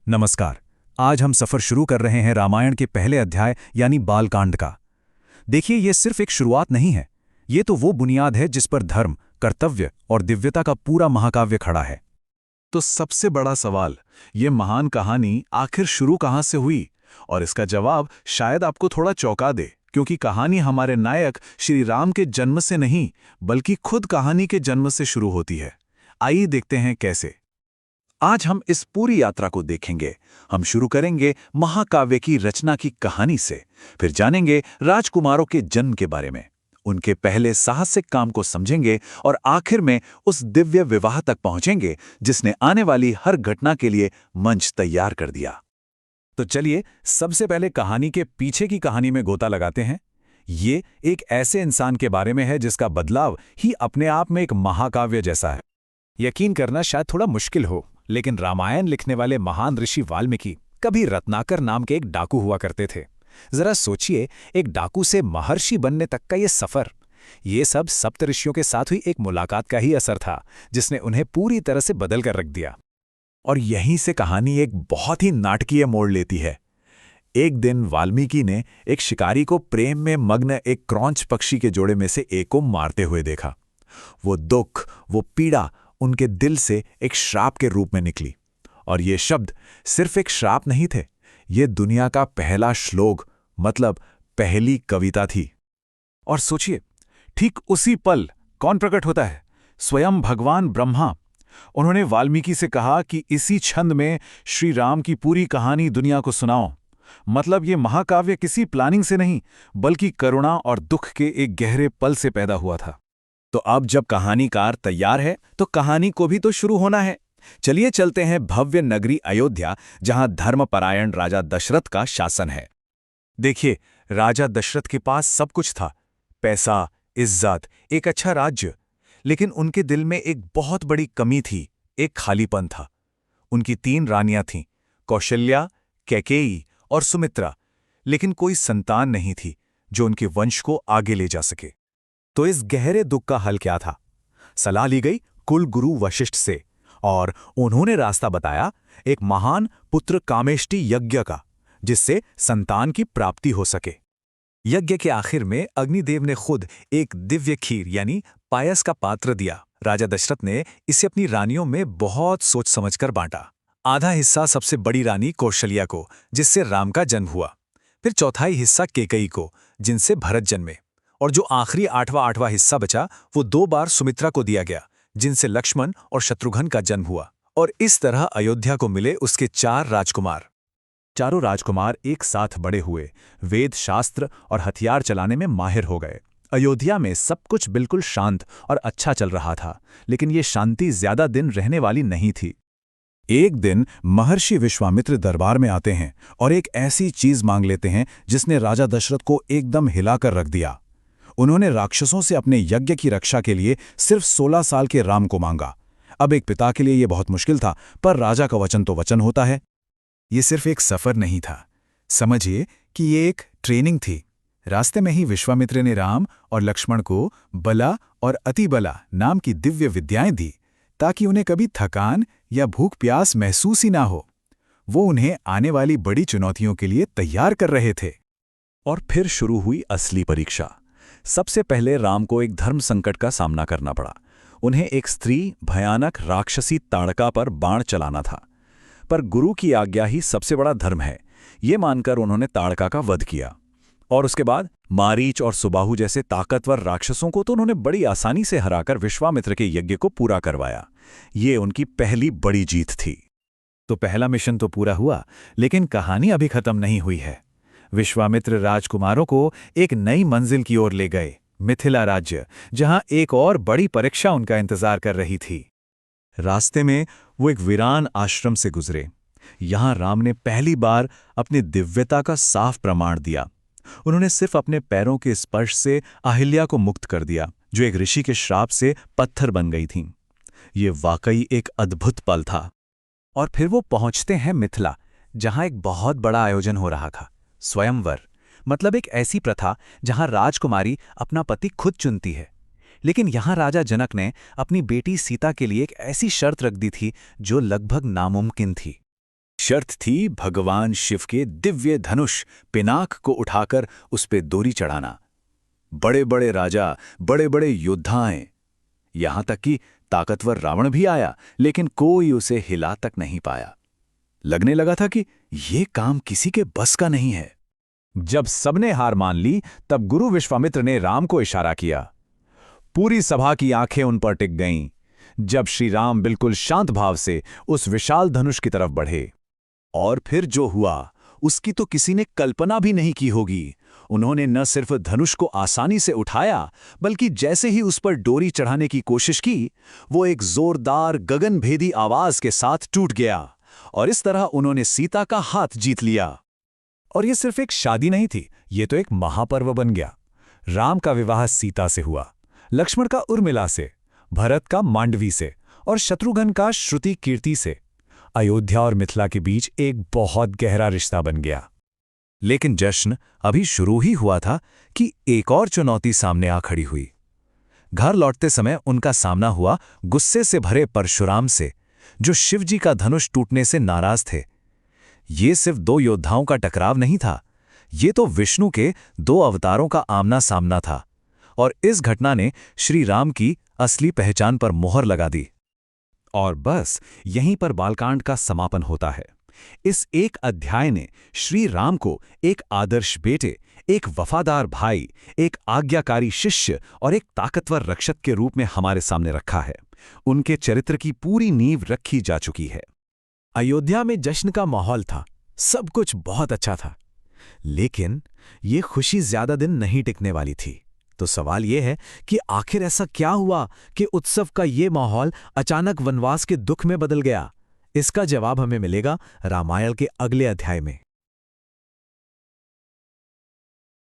नमस्कार। आज हम सफ़र शुरू कर रहे हैं रामायण के पहले अध्याय यानी बालकांड का। देखिए, ये सिर्फ एक शुरुआत नहीं है, ये तो वो बुनियाद है जिस पर धर्म, कर्तव्य और दिव्यता का पूरा महाकाव्य खड़ा है। तो सबसे बड़ा सवाल, ये महान कहानी आखिर शुरू कहाँ से हुई? और इसका जवाब शायद आपको थोड़ा चौंका दे, क्योंकि कहानी हमारे नायक श्री राम के जन्म से नहीं, बल्कि खुद कहानी के जन्म से शुरू होती है। आइए देखते हैं कैसे। आज हम इस पूरी यात्रा को देखेंगे। हम शुरू करेंगे महाकाव्य की रचना की कहानी से, फिर जानेंगे राजकुमारों के जन्म के बारे में, उनके पहले साहसिक काम को समझेंगे और आखिर में उस दिव्य विवाह तक पहुंचेंगे जिसने आने वाली हर घटना के लिए मंच तैयार कर दिया। तो चलिए सबसे पहले कहानी के पीछे की कहानी में गोता लगाते हैं। ये एक ऐसे इंसान के बारे में है जिसका बदलाव ही अपने आप में एक महाकाव्य जैसा है। यकीन करना शायद थोड़ा मुश्किल हो, लेकिन रामायण लिखने वाले महान ऋषि वाल्मीकि कभी रत्नाकर नाम के एक डाकू हुआ करते थे। जरा सोचिए, एक डाकू से महर्षि बनने तक का ये सफर, ये सब सप्तऋषियों के साथ हुई एक मुलाकात का ही असर था जिसने उन्हें पूरी तरह से बदल कर रख दिया। और यहीं से कहानी एक बहुत ही नाटकीय मोड़ लेती है। एक दिन वाल्मीकि ने एक शिकारी को प्रेम में मग्न एक क्रौंच पक्षी के जोड़े में से एक को मारते हुए देखा। वो दुख, वो पीड़ा उनके दिल से एक श्राप के रूप में निकली। और ये शब्द सिर्फ एक श्राप नहीं थे, ये दुनिया का पहला श्लोक, मतलब पहली कविता थी। और सोचिए, ठीक उसी पल कौन प्रकट होता है? स्वयं भगवान ब्रह्मा। उन्होंने वाल्मीकि से कहा कि इसी छंद में श्री राम की पूरी कहानी दुनिया को सुनाओ। मतलब ये महाकाव्य किसी प्लानिंग से नहीं, बल्कि करुणा और दुख के एक गहरे पल से पैदा हुआ था। तो अब जब कहानीकार तैयार है, तो कहानी को भी तो शुरू होना है। चलिए चलते हैं भव्य नगरी अयोध्या, जहां धर्मपरायण राजा दशरथ का शासन है। देखिए, राजा दशरथ के पास सब कुछ था, पैसा, इज्जत, एक अच्छा राज्य। लेकिन उनके दिल में एक बहुत बड़ी कमी थी, एक खालीपन था। उनकी 3 रानियां थीं, कौशल्या, कैकेयी और सुमित्रा, लेकिन कोई संतान नहीं थी जो उनके वंश को आगे ले जा सके। तो इस गहरे दुख का हल क्या था? सलाह ली गई कुल गुरु वशिष्ठ से, और उन्होंने रास्ता बताया एक महान पुत्र कामेष्टि यज्ञ का, जिससे संतान की प्राप्ति हो सके। यज्ञ के आखिर में अग्निदेव ने खुद एक दिव्य खीर यानी पायस का पात्र दिया। राजा दशरथ ने इसे अपनी रानियों में बहुत सोच समझकर बांटा। आधा हिस्सा सबसे बड़ी रानी कौशल्या को, जिससे राम का जन्म हुआ। फिर चौथाई हिस्सा कैकेयी को, जिनसे भरत जन्मे। और जो आखिरी आठवां हिस्सा बचा, वो 2 बार सुमित्रा को दिया गया, जिनसे लक्ष्मण और शत्रुघ्न का जन्म हुआ। और इस तरह अयोध्या को मिले उसके 4 राजकुमार। चारों राजकुमार एक साथ बड़े हुए, वेद, शास्त्र और हथियार चलाने में माहिर हो गए। अयोध्या में सब कुछ बिल्कुल शांत और अच्छा चल रहा था, लेकिन ये शांति ज्यादा दिन रहने वाली नहीं थी। एक दिन महर्षि विश्वामित्र दरबार में आते हैं और एक ऐसी चीज मांग लेते हैं जिसने राजा दशरथ को एकदम हिलाकर रख दिया। उन्होंने राक्षसों से अपने यज्ञ की रक्षा के लिए सिर्फ 16 साल के राम को मांगा। अब एक पिता के लिए यह बहुत मुश्किल था, पर राजा का वचन तो वचन होता है। ये सिर्फ एक सफर नहीं था, समझिए कि ये एक ट्रेनिंग थी। रास्ते में ही विश्वामित्र ने राम और लक्ष्मण को बला और अतिबला नाम की दिव्य विद्याएं दी, ताकि उन्हें कभी थकान या भूख प्यास महसूस ही ना हो। वो उन्हें आने वाली बड़ी चुनौतियों के लिए तैयार कर रहे थे। और फिर शुरू हुई असली परीक्षा। सबसे पहले राम को एक धर्म संकट का सामना करना पड़ा। उन्हें एक स्त्री भयानक राक्षसी ताड़का पर बाण चलाना था। पर गुरु की आज्ञा ही सबसे बड़ा धर्म है, ये मानकर उन्होंने ताड़का का वध किया। और उसके बाद मारीच और सुबाहु जैसे ताकतवर राक्षसों को तो उन्होंने बड़ी आसानी से हराकर विश्वामित्र के यज्ञ को पूरा करवाया। ये उनकी पहली बड़ी जीत थी। तो पहला मिशन तो पूरा हुआ, लेकिन कहानी अभी खत्म नहीं हुई है। विश्वामित्र राजकुमारों को एक नई मंजिल की ओर ले गए, मिथिला राज्य, जहां एक और बड़ी परीक्षा उनका इंतजार कर रही थी। रास्ते में वो एक वीरान आश्रम से गुजरे। यहां राम ने पहली बार अपनी दिव्यता का साफ प्रमाण दिया। उन्होंने सिर्फ अपने पैरों के स्पर्श से अहिल्या को मुक्त कर दिया, जो एक ऋषि के श्राप से पत्थर बन गई थीं। ये वाकई एक अद्भुत पल था। और फिर वो पहुंचते हैं मिथिला, जहां एक बहुत बड़ा आयोजन हो रहा था, स्वयंवर। मतलब एक ऐसी प्रथा जहां राजकुमारी अपना पति खुद चुनती है। लेकिन यहां राजा जनक ने अपनी बेटी सीता के लिए एक ऐसी शर्त रख दी थी जो लगभग नामुमकिन थी। शर्त थी भगवान शिव के दिव्य धनुष पिनाक को उठाकर उस पे डोरी चढ़ाना। बड़े बड़े राजा, बड़े बड़े योद्धा आए, यहां तक कि ताकतवर रावण भी आया, लेकिन कोई उसे हिला तक नहीं पाया। लगने लगा था कि ये काम किसी के बस का नहीं है। जब सबने हार मान ली, तब गुरु विश्वामित्र ने राम को इशारा किया। पूरी सभा की आंखें उन पर टिक गईं जब श्री राम बिल्कुल शांत भाव से उस विशाल धनुष की तरफ बढ़े। और फिर जो हुआ उसकी तो किसी ने कल्पना भी नहीं की होगी। उन्होंने न सिर्फ धनुष को आसानी से उठाया, बल्कि जैसे ही उस पर डोरी चढ़ाने की कोशिश की, वो एक जोरदार गगनभेदी आवाज के साथ टूट गया और इस तरह उन्होंने सीता का हाथ जीत लिया। और ये सिर्फ एक शादी नहीं थी, ये तो एक महापर्व बन गया। राम का विवाह सीता से हुआ, लक्ष्मण का उर्मिला से, भरत का मांडवी से और शत्रुघ्न का श्रुति कीर्ति से। अयोध्या और मिथिला के बीच एक बहुत गहरा रिश्ता बन गया। लेकिन जश्न अभी शुरू ही हुआ था कि एक और चुनौती सामने आ खड़ी हुई। घर लौटते समय उनका सामना हुआ गुस्से से भरे परशुराम से, जो शिवजी का धनुष टूटने से नाराज थे। ये सिर्फ दो योद्धाओं का टकराव नहीं था, ये तो विष्णु के दो अवतारों का आमना सामना था। और इस घटना ने श्री राम की असली पहचान पर मोहर लगा दी। और बस यहीं पर बालकांड का समापन होता है। इस एक अध्याय ने श्री राम को एक आदर्श बेटे, एक वफादार भाई, एक आज्ञाकारी शिष्य और एक ताकतवर रक्षक के रूप में हमारे सामने रखा है। उनके चरित्र की पूरी नींव रखी जा चुकी है। अयोध्या में जश्न का माहौल था, सब कुछ बहुत अच्छा था। लेकिन ये खुशी ज्यादा दिन नहीं टिकने वाली थी। तो सवाल यह है कि आखिर ऐसा क्या हुआ कि उत्सव का ये माहौल अचानक वनवास के दुख में बदल गया? इसका जवाब हमें मिलेगा रामायण के अगले अध्याय में।